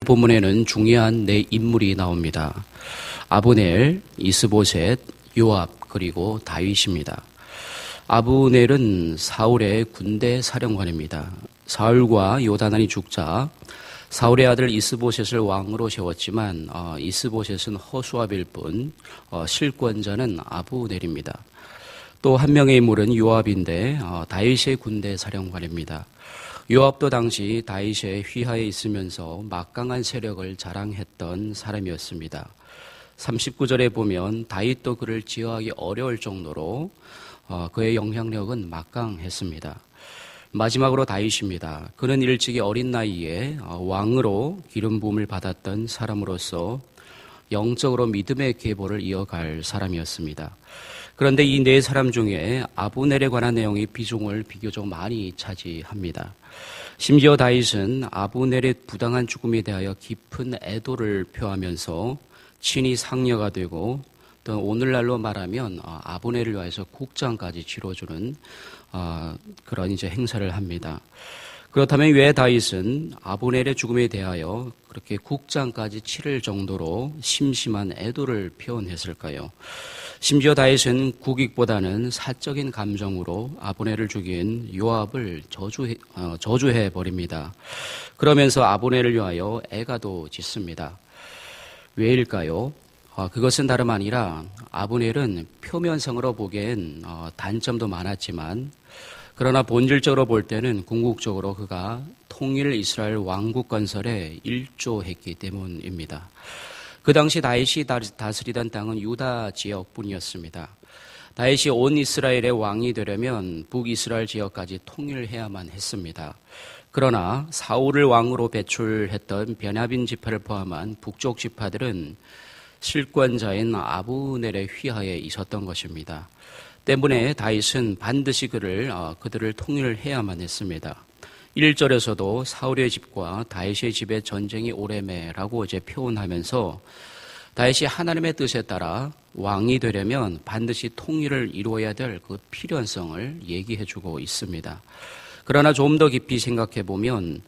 본문에는 중요한 네 인물이 나옵니다. 아브넬, 이스보셋, 요압, 그리고 다윗입니다. 아브넬은 사울의 군대 사령관입니다. 사울과 요다단이 죽자 사울의 아들 이스보셋을 왕으로 세웠지만 이스보셋은 허수아비일 뿐 실권자는 아브넬입니다. 또 한 명의 인물은 요압인데 다윗의 군대 사령관입니다. 요압도 당시 다윗의 휘하에 있으면서 막강한 세력을 자랑했던 사람이었습니다. 39절에 보면 다윗도 그를 제어하기 어려울 정도로 그의 영향력은 막강했습니다. 마지막으로 다윗입니다. 그는 일찍이 어린 나이에 왕으로 기름 부음을 받았던 사람으로서 영적으로 믿음의 계보를 이어갈 사람이었습니다. 그런데 이 네 사람 중에 아브넬에 관한 내용이 비중을 비교적 많이 차지합니다. 심지어 다윗은 아브넬의 부당한 죽음에 대하여 깊은 애도를 표하면서 친히 상녀가 되고 또 오늘날로 말하면 아브넬을 위해서 국장까지 치러주는 그런 이제 행사를 합니다. 그렇다면 왜 다윗은 아브넬의 죽음에 대하여 그렇게 국장까지 치를 정도로 심심한 애도를 표현했을까요? 심지어 다윗은 국익보다는 사적인 감정으로 아브넬을 죽인 요압을 저주해 버립니다. 그러면서 아브넬을 위하여 애가도 짓습니다. 왜일까요? 그것은 다름 아니라 아브넬은 표면상으로 보기엔 단점도 많았지만 그러나 본질적으로 볼 때는 궁극적으로 그가 통일 이스라엘 왕국 건설에 일조했기 때문입니다. 그 당시 다윗이 다스리던 땅은 유다 지역뿐이었습니다. 다윗이 온 이스라엘의 왕이 되려면 북이스라엘 지역까지 통일해야만 했습니다. 그러나 사울을 왕으로 배출했던 베냐민 지파를 포함한 북쪽 지파들은 실권자인 아브넬의 휘하에 있었던 것입니다. 때문에 다윗은 반드시 그들을 통일해야만 했습니다. 1절에서도 사울의 집과 다윗의 집의 전쟁이 오래매라고 이제 표현하면서 다윗이 하나님의 뜻에 따라 왕이 되려면 반드시 통일을 이루어야 될 그 필요성을 얘기해주고 있습니다. 그러나 좀 더 깊이 생각해 보면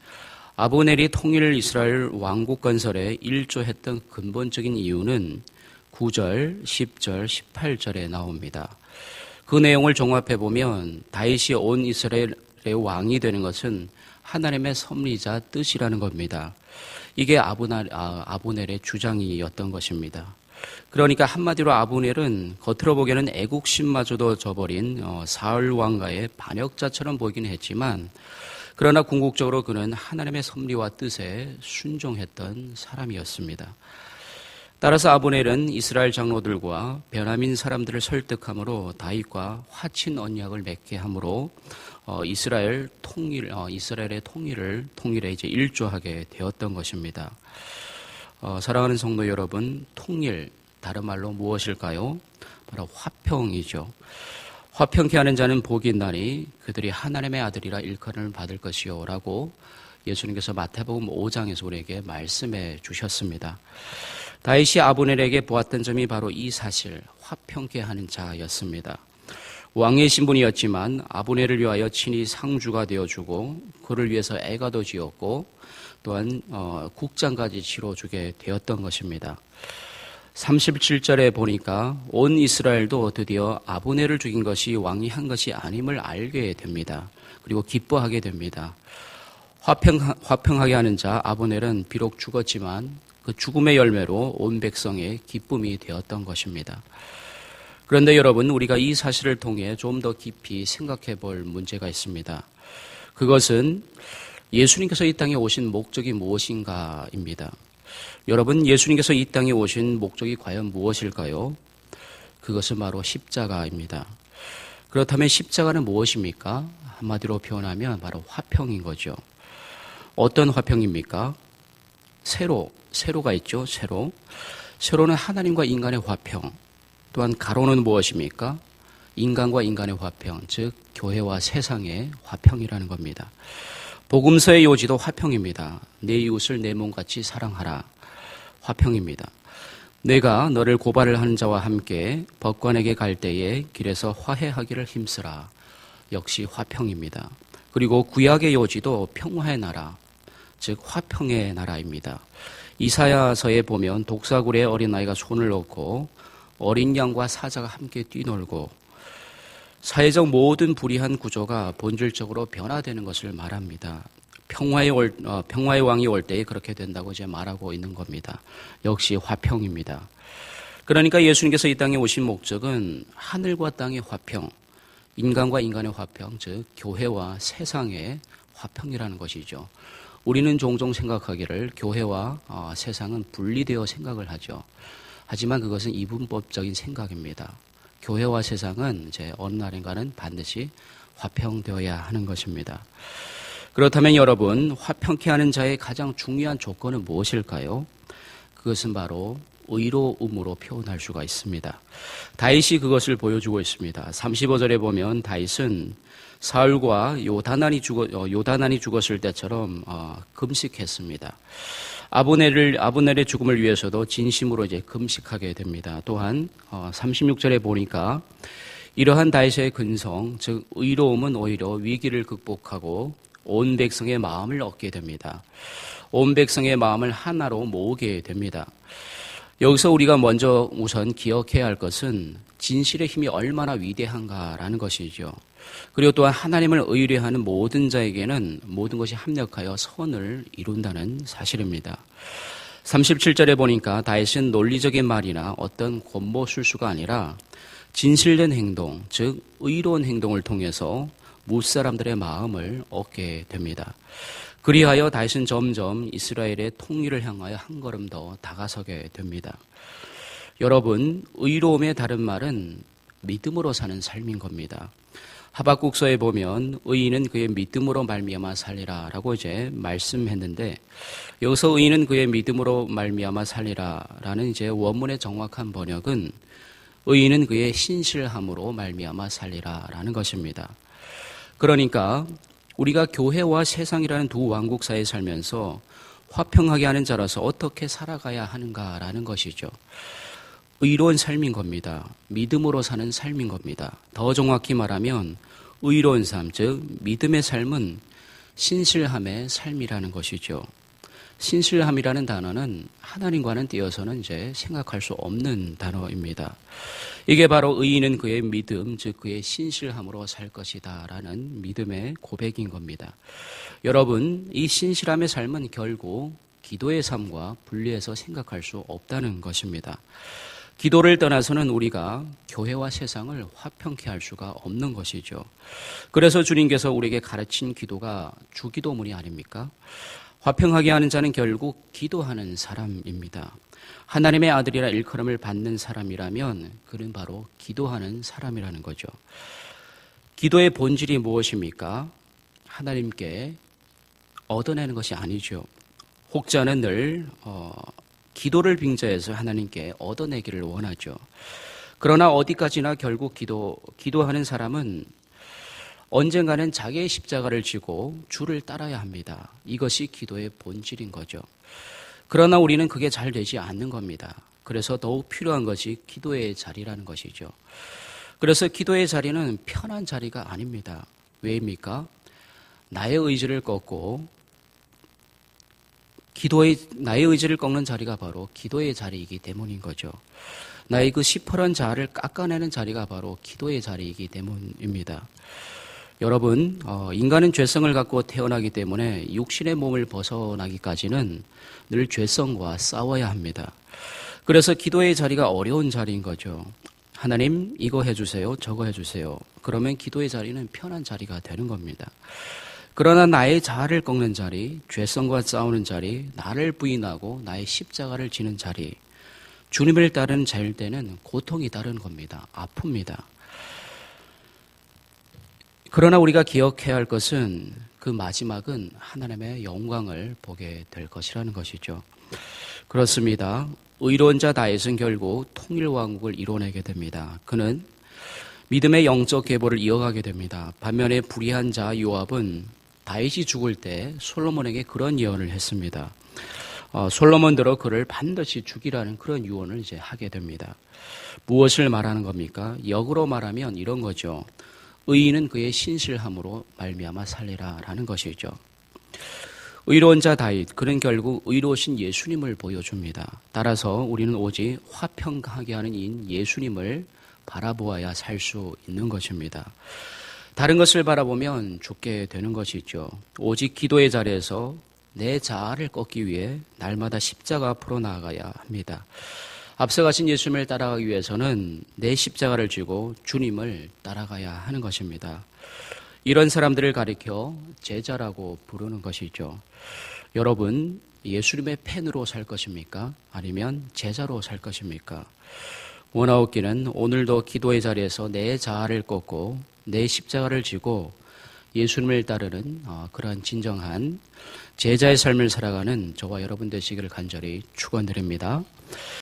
아브넬이 통일 이스라엘 왕국 건설에 일조했던 근본적인 이유는 9절, 10절, 18절에 나옵니다. 그 내용을 종합해 보면 다윗이 온 이스라엘의 왕이 되는 것은 하나님의 섭리자 뜻이라는 겁니다. 이게 아브넬의 주장이었던 것입니다. 그러니까 한마디로 아브넬은 겉으로 보기에는 애국심마저도 저버린 사울 왕가의 반역자처럼 보이긴 했지만 그러나 궁극적으로 그는 하나님의 섭리와 뜻에 순종했던 사람이었습니다. 따라서 아브넬은 이스라엘 장로들과 베냐민 사람들을 설득함으로 다윗과 화친 언약을 맺게 함으로 이스라엘의 통일에 이제 일조하게 되었던 것입니다. 사랑하는 성도 여러분, 통일 다른 말로 무엇일까요? 바로 화평이죠. 화평케 하는 자는 복이 있나니 그들이 하나님의 아들이라 일컬음을 받을 것이요 라고 예수님께서 마태복음 5장에서 우리에게 말씀해 주셨습니다. 다윗이 아브넬에게 보았던 점이 바로 이 사실, 화평케 하는 자였습니다. 왕의 신분이었지만 아브넬을 위하여 친히 상주가 되어주고 그를 위해서 애가도 지었고 또한 국장까지 치러주게 되었던 것입니다. 37절에 보니까 온 이스라엘도 드디어 아브넬을 죽인 것이 왕이 한 것이 아님을 알게 됩니다. 그리고 기뻐하게 됩니다. 화평하게 하는 자 아브넬은 비록 죽었지만 그 죽음의 열매로 온 백성의 기쁨이 되었던 것입니다. 그런데 여러분, 우리가 이 사실을 통해 좀 더 깊이 생각해 볼 문제가 있습니다. 그것은 예수님께서 이 땅에 오신 목적이 무엇인가입니다. 여러분, 예수님께서 이 땅에 오신 목적이 과연 무엇일까요? 그것은 바로 십자가입니다. 그렇다면 십자가는 무엇입니까? 한마디로 표현하면 바로 화평인 거죠. 어떤 화평입니까? 세로가 있죠. 세로는 하나님과 인간의 화평. 또한 가로는 무엇입니까? 인간과 인간의 화평, 즉 교회와 세상의 화평이라는 겁니다. 복음서의 요지도 화평입니다. 내 이웃을 내 몸같이 사랑하라. 화평입니다. 내가 너를 고발을 하는 자와 함께 법관에게 갈 때에 길에서 화해하기를 힘쓰라. 역시 화평입니다. 그리고 구약의 요지도 평화의 나라, 즉 화평의 나라입니다. 이사야서에 보면 독사굴에 어린아이가 손을 넣고 어린 양과 사자가 함께 뛰놀고 사회적 모든 불의한 구조가 본질적으로 변화되는 것을 말합니다. 평화의 왕이 올 때에 그렇게 된다고 이제 말하고 있는 겁니다. 역시 화평입니다. 그러니까 예수님께서 이 땅에 오신 목적은 하늘과 땅의 화평, 인간과 인간의 화평, 즉 교회와 세상의 화평이라는 것이죠. 우리는 종종 생각하기를 교회와 세상은 분리되어 생각을 하죠. 하지만 그것은 이분법적인 생각입니다. 교회와 세상은 이제 어느 날인가는 반드시 화평되어야 하는 것입니다. 그렇다면 여러분, 화평케 하는 자의 가장 중요한 조건은 무엇일까요? 그것은 바로 의로움으로 표현할 수가 있습니다. 다윗이 그것을 보여주고 있습니다. 35절에 보면 다윗은 사울과 요다난이 죽었을 때처럼 금식했습니다. 아브넬의 죽음을 위해서도 진심으로 이제 금식하게 됩니다. 또한 36절에 보니까 이러한 다윗의 근성, 즉 의로움은 오히려 위기를 극복하고 온 백성의 마음을 얻게 됩니다. 온 백성의 마음을 하나로 모으게 됩니다. 여기서 우리가 먼저 우선 기억해야 할 것은 진실의 힘이 얼마나 위대한가라는 것이죠. 그리고 또한 하나님을 의뢰하는 모든 자에게는 모든 것이 합력하여 선을 이룬다는 사실입니다. 37절에 보니까 다윗은 논리적인 말이나 어떤 권모술수가 아니라 진실된 행동, 즉 의로운 행동을 통해서 무사람들의 마음을 얻게 됩니다. 그리하여 다윗은 점점 이스라엘의 통일을 향하여 한 걸음 더 다가서게 됩니다. 여러분, 의로움의 다른 말은 믿음으로 사는 삶인 겁니다. 하박국서에 보면 의인은 그의 믿음으로 말미암아 살리라라고 이제 말씀했는데, 여기서 의인은 그의 믿음으로 말미암아 살리라라는 이제 원문의 정확한 번역은 의인은 그의 신실함으로 말미암아 살리라라는 것입니다. 그러니까 우리가 교회와 세상이라는 두 왕국 사이에 살면서 화평하게 하는 자라서 어떻게 살아가야 하는가라는 것이죠. 의로운 삶인 겁니다. 믿음으로 사는 삶인 겁니다. 더 정확히 말하면 의로운 삶, 즉 믿음의 삶은 신실함의 삶이라는 것이죠. 신실함이라는 단어는 하나님과는 띄어서는 이제 생각할 수 없는 단어입니다. 이게 바로 의인은 그의 믿음, 즉 그의 신실함으로 살 것이다 라는 믿음의 고백인 겁니다. 여러분, 이 신실함의 삶은 결국 기도의 삶과 분리해서 생각할 수 없다는 것입니다. 기도를 떠나서는 우리가 교회와 세상을 화평케 할 수가 없는 것이죠. 그래서 주님께서 우리에게 가르친 기도가 주기도문이 아닙니까? 화평하게 하는 자는 결국 기도하는 사람입니다. 하나님의 아들이라 일컬음을 받는 사람이라면 그는 바로 기도하는 사람이라는 거죠. 기도의 본질이 무엇입니까? 하나님께 얻어내는 것이 아니죠. 혹자는 늘 기도를 빙자해서 하나님께 얻어내기를 원하죠. 그러나 어디까지나 결국 기도하는 사람은 언젠가는 자기의 십자가를 지고 주를 따라야 합니다. 이것이 기도의 본질인 거죠. 그러나 우리는 그게 잘 되지 않는 겁니다. 그래서 더욱 필요한 것이 기도의 자리라는 것이죠. 그래서 기도의 자리는 편한 자리가 아닙니다. 왜입니까? 나의 의지를 꺾고 나의 의지를 꺾는 자리가 바로 기도의 자리이기 때문인 거죠. 나의 그 시퍼런 자아를 깎아내는 자리가 바로 기도의 자리이기 때문입니다. 여러분, 인간은 죄성을 갖고 태어나기 때문에 육신의 몸을 벗어나기까지는 늘 죄성과 싸워야 합니다. 그래서 기도의 자리가 어려운 자리인 거죠. 하나님, 이거 해주세요, 저거 해주세요. 그러면 기도의 자리는 편한 자리가 되는 겁니다. 그러나 나의 자아를 꺾는 자리, 죄성과 싸우는 자리, 나를 부인하고 나의 십자가를 지는 자리, 주님을 따르는 자일 때는 고통이 따르는 겁니다. 아픕니다. 그러나 우리가 기억해야 할 것은 그 마지막은 하나님의 영광을 보게 될 것이라는 것이죠. 그렇습니다. 의로운 자 다윗은 결국 통일왕국을 이뤄내게 됩니다. 그는 믿음의 영적 계보를 이어가게 됩니다. 반면에 불의한 자 요압은 다윗이 죽을 때 솔로몬에게 그런 예언을 했습니다. 솔로몬대로 그를 반드시 죽이라는 그런 유언을 이제 하게 됩니다. 무엇을 말하는 겁니까? 역으로 말하면 이런 거죠. 의인은 그의 신실함으로 말미암아 살리라라는 것이죠. 의로운 자 다윗, 그는 결국 의로우신 예수님을 보여줍니다. 따라서 우리는 오직 화평하게 하는 이인 예수님을 바라보아야 살 수 있는 것입니다. 다른 것을 바라보면 죽게 되는 것이죠. 오직 기도의 자리에서 내 자아를 꺾기 위해 날마다 십자가 앞으로 나아가야 합니다. 앞서가신 예수님을 따라가기 위해서는 내 십자가를 쥐고 주님을 따라가야 하는 것입니다. 이런 사람들을 가리켜 제자라고 부르는 것이죠. 여러분, 예수님의 팬으로 살 것입니까? 아니면 제자로 살 것입니까? 원하옵기는 오늘도 기도의 자리에서 내 자아를 꺾고 내 십자가를 지고 예수님을 따르는 그러한 진정한 제자의 삶을 살아가는 저와 여러분 되시기를 간절히 축원드립니다.